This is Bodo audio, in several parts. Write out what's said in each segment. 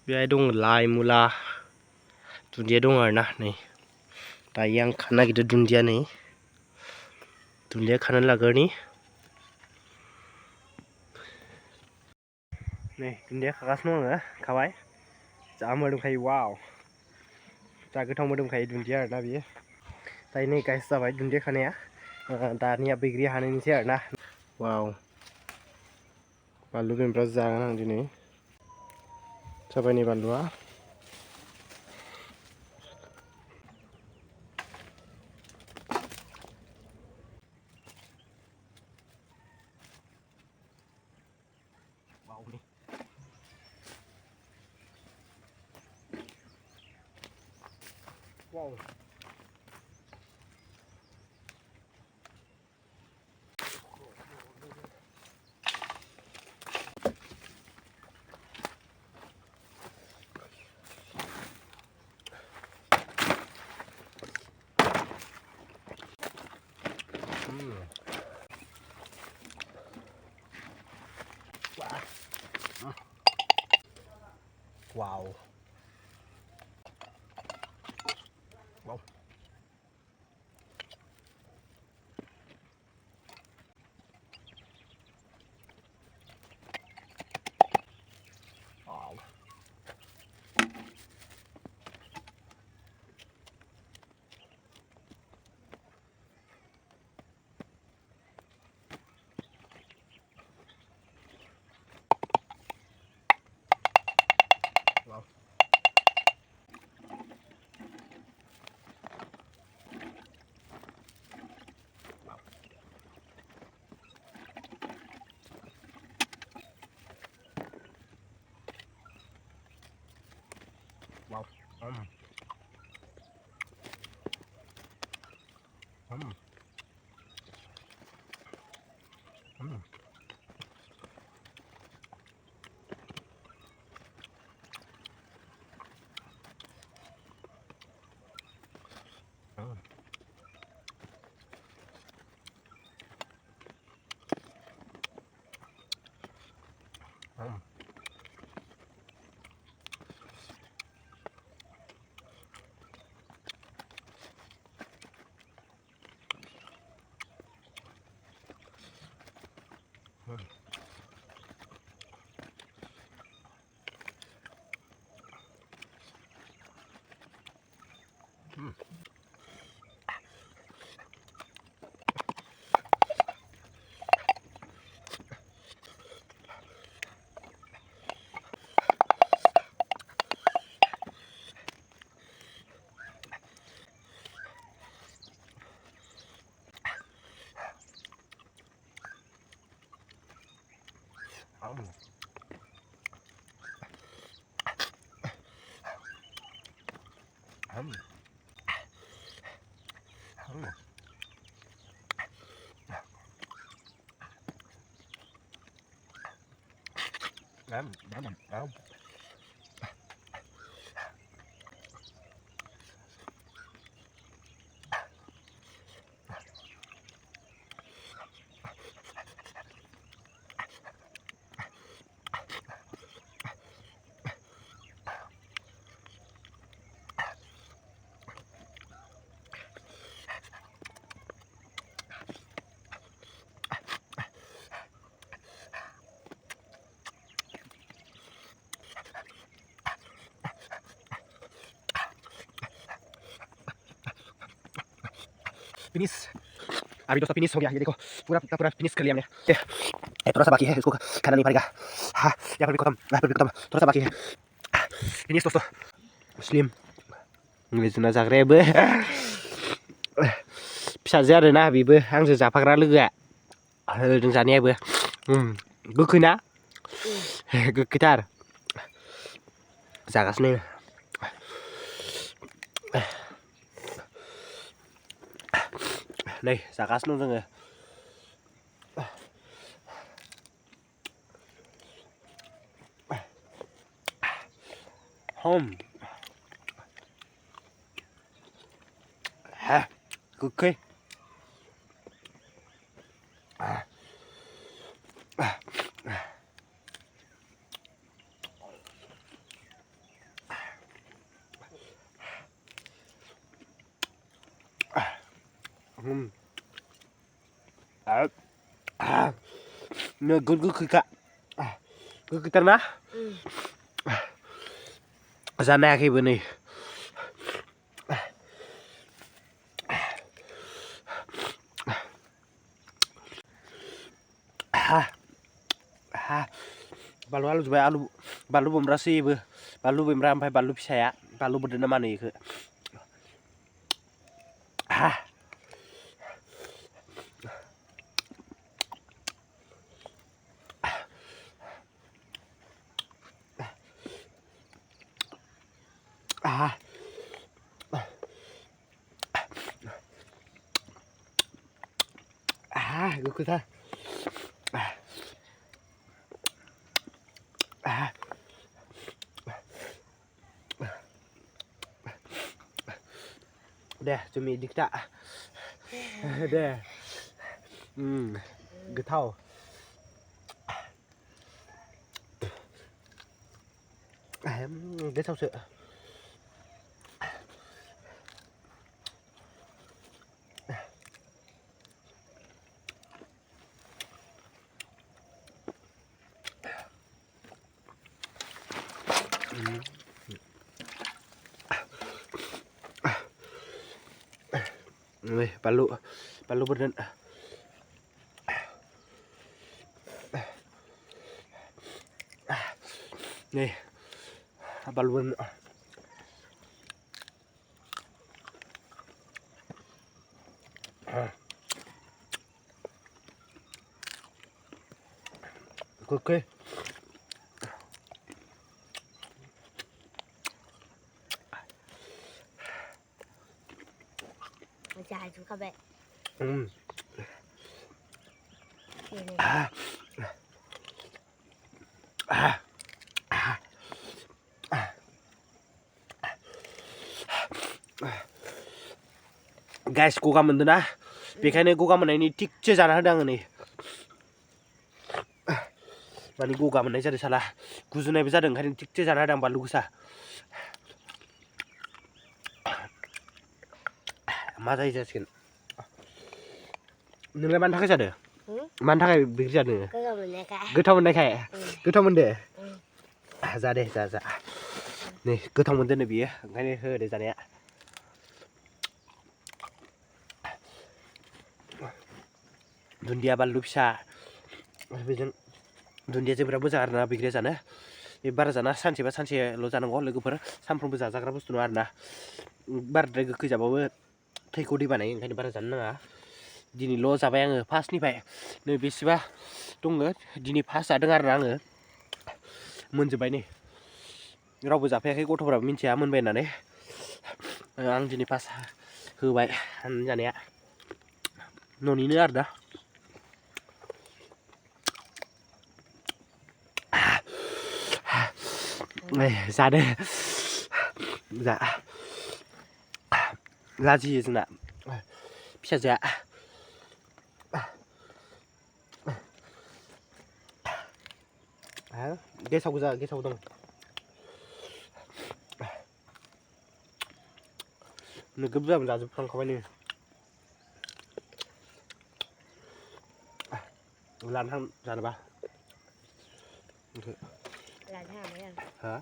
बेहाय दं लाइ मुला दुन्दिया दं आरोना नै दायो आं खानो नागिरदों दुन्दिया नै दुन्दिया खानानै लाग्रोनि नै दुन्दिया खागासिनो दं आङो खाबाय जा मोदोमखायो वाव जा गोथाव मोदोमखायो दुन्दिया आरोना बियो दायो नै गाइस जाबाय दुन्दिया खानाया दानिया बैग्रि हानायनिसै आरोना वाव बानलु बेमब्रा जागोन आं दिनै जाबाय नै बानलुआ wow wow wow wow wow wow finish अभी तो सब फिनिश हो गया ये देखो पूरा पूरा फिनिश कर लिया हमने थोड़ा सा बाकी है इसको खाना नहीं पड़ेगा हाँ यहाँ पर भी खत्म यहाँ पर भी खत्म थोड़ा सा बाकी है फिनिश दोस्तों मुस्लिम जोंना जाग्रायाबो फिसाजो आरोना बेबो आंजों जाफाग्रा लोगोआ होदों जानायाबो गोखै ना गोखैथार जागासिनो नै जागासिनो दं जोङो गोखै เนื้อกุคือกะกุตันนะจานแรกคือวันนี้balu juga balu pemberasi balu pemberam sampai balu saya balu berdana mana itu gue kita deh cumi dikta deh getau getau sự Palu berden nih palu berden oke dài chú các bạn guys gua moन्दों ना बेखायनो गगा मोननायनि थिगसे जाना होदों आङो नै माने गगा मोननाय जादों साला गुजुनायबो जादों ओंखायनो थिगसे जाना होदों बानलु गोसा मा जायो जासिगोन नोंलाय मानि थाखाय जादों मानि थाखाय बिदि जादों गोथाव मोनदों जा दे जा नै गोथाव मोनदों नो बियो ओंखायनो होदो जानाया दुन्दिया बानलु फिसा बेजों दुन्दिया जोबोर मोजां आरोना बैग्रिया जानो बे बारा जाना सानसेबा सानसेल' जानांगौ लोगोफोर सानफ्रोमबो जाजाग्रा बुस्थु नङा आरोना बाराद्राय गोखै जाबाबो थैखौ दै बानायो ओंखायनो बारा जानो नाङा दिनैल' जाबाय आङो फार्स्टनिफ्राय नै बेसेबा दङ दिनै फार्स्ट जादों आरोना आङो मोनजोब्बाय नै रावबो जाफायाखै गथ'फोराबो मिन्थिया मोनबाय होननानै आं दिनै फार्स्ट होबाय जानाया न'निनो आरोना जादो जा लाजियो जोंना फिसाजोआ गेसाव गोजा गेसाव दं नोगोद जाबोन जाजोबफ्रांखाबाय नै लानो थां जानोबा हा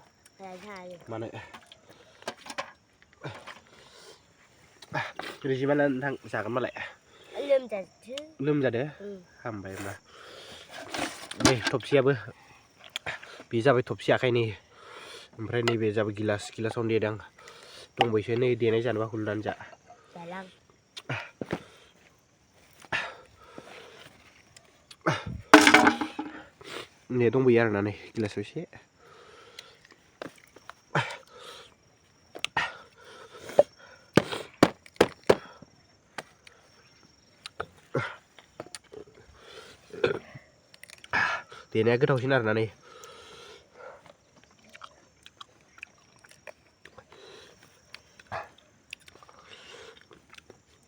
मानो रिजिमा नोंथां जागोन मालाय लोमजादो हामबाय होमबा नै थबसियाबो बे जाबाय थबसि आखाइनि ओमफ्राय नैबे जाबाय गिलासावनो देदां दंबायसो नै देनाय जानोबा हुलनानै जा नै दंबोयो आरोना नै गिलासाव एसे देनाया गोथावसिन आरोना नै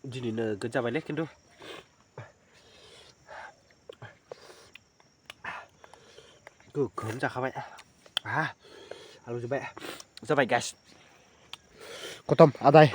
दिनै नोगोद जाबायलै खिन्थु गोगोम जाखाबाय आलु जोब्बाय जाबाय गाइस खतम आदाय